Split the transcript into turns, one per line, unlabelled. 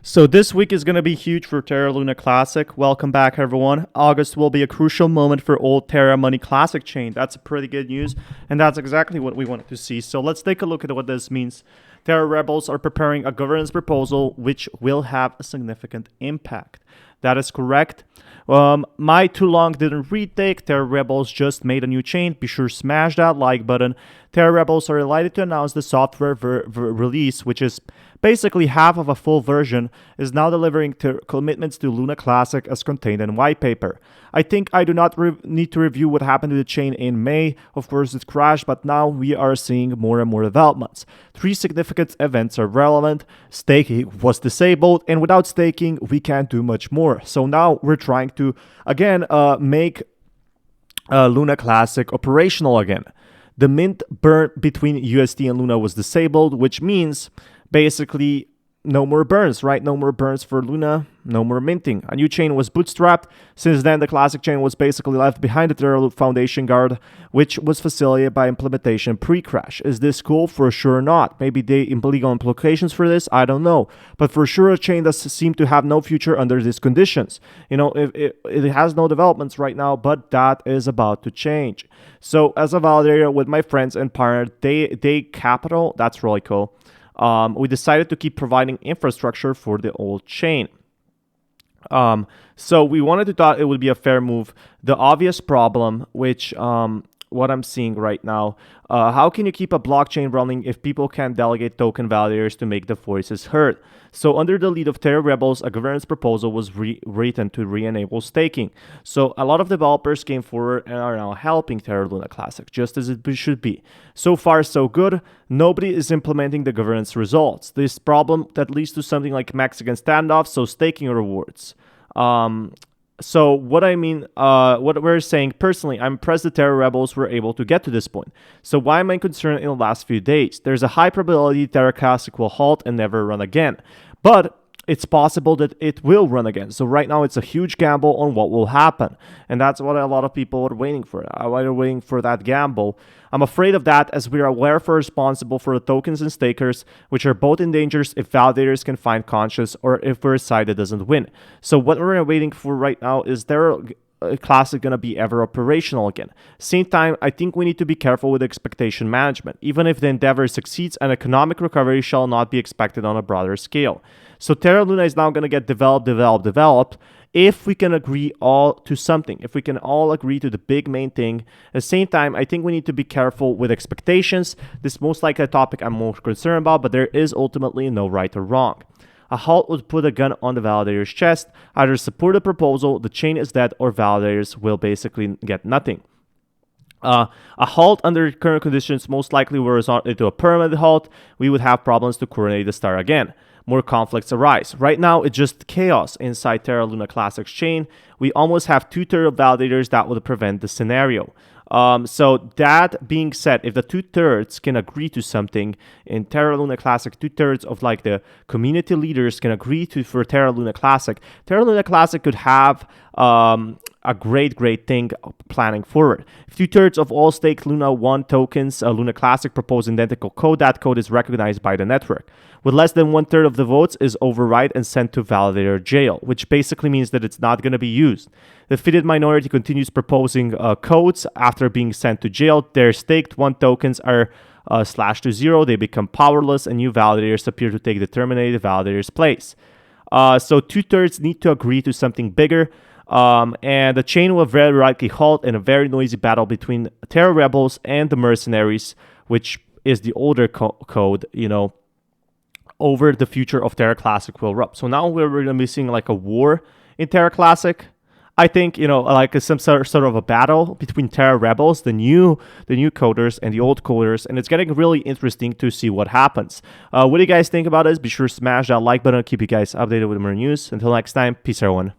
So this week is going to be huge for Terra Luna Classic. Welcome back, everyone. August will be a crucial moment for old Terra Money Classic chain. That's pretty good news, and that's exactly what we wanted to see. So let's take a look at what this means. Terra Rebels are preparing a governance proposal which will have a significant impact. That is correct. My too long didn't retake. Terra Rebels just made a new chain. Be sure to smash that like button. Terra Rebels are delighted to announce the software release, which is basically half of a full version, is now delivering commitments to Luna Classic as contained in white paper. I think I do not need to review what happened to the chain in May. Of course, it crashed, but now we are seeing more and more developments. 3 significant events are relevant. Staking was disabled, and without staking, we can't do much more. So now we're trying to, again, make Luna Classic operational again. The mint burn between UST and Luna was disabled, which means basically no more burns, right? No more burns for Luna, no more minting. A new chain was bootstrapped. Since then, the classic chain was basically left behind the Terra Foundation guard, which was facilitated by implementation pre-crash. Is this cool? For sure not. Maybe they legal implications for this? I don't know. But for sure, a chain does seem to have no future under these conditions. You know, it has no developments right now, but that is about to change. So as a validator with my friends and partner, they Capital, that's really cool. We decided to keep providing infrastructure for the old chain. So we wanted to thought it would be a fair move. The obvious problem, which what I'm seeing right now, how can you keep a blockchain running if people can't delegate token validators to make the voices heard? So under the lead of Terra Rebels, a governance proposal was written to re-enable staking. So a lot of developers came forward and are now helping Terra Luna Classic, just as it should be. So far, so good. Nobody is implementing the governance results. This problem that leads to something like Mexican standoff, so staking rewards. So what I mean, what we're saying, personally, I'm impressed the Terra Rebels were able to get to this point. So why am I concerned in the last few days? There's a high probability Terra Classic will halt and never run again. But it's possible that it will run again. So right now it's a huge gamble on what will happen. And that's what a lot of people are waiting for. Are waiting for that gamble. I'm afraid of that as we are aware for responsible for the tokens and stakers, which are both in danger if validators can find conscious or if we're a side that doesn't win. So what we're waiting for right now is Terra Classic going to be ever operational again. Same time, I think we need to be careful with expectation management. Even if the endeavor succeeds, an economic recovery shall not be expected on a broader scale. So Terra Luna is now going to get developed. If we can agree all to something, if we can all agree to the big main thing, at the same time, I think we need to be careful with expectations. This is most likely a topic I'm more concerned about, but there is ultimately no right or wrong. A halt would put a gun on the validator's chest. Either support the proposal, the chain is dead, or validators will basically get nothing. A halt under current conditions most likely will result into a permanent halt. We would have problems to coordinate the start again. More conflicts arise. Right now, it's just chaos inside Terra Luna Classic's chain. We almost have 2/3 of validators that would prevent the scenario. So that being said, if the 2/3 can agree to something in Terra Luna Classic, 2/3 of like the community leaders can agree to for Terra Luna Classic could have a great thing planning forward. If 2/3 of all staked Luna 1 tokens, Luna Classic propose identical code, that code is recognized by the network. With less than 1/3 of the votes is override and sent to validator jail, which basically means that it's not going to be used. The defeated minority continues proposing codes after being sent to jail. Their staked 1 tokens are slashed to 0. They become powerless, and new validators appear to take the terminated validator's place. So 2/3 need to agree to something bigger. And the chain will very likely halt in a very noisy battle between Terra Rebels and the mercenaries, which is the older code, you know, over the future of Terra Classic will erupt. So now we're going to be seeing like a war in Terra Classic. I think, you know, like some sort of a battle between Terra Rebels, the new coders and the old coders, and it's getting really interesting to see what happens. What do you guys think about this? Be sure to smash that like button. I'll keep you guys updated with more news. Until next time, peace everyone.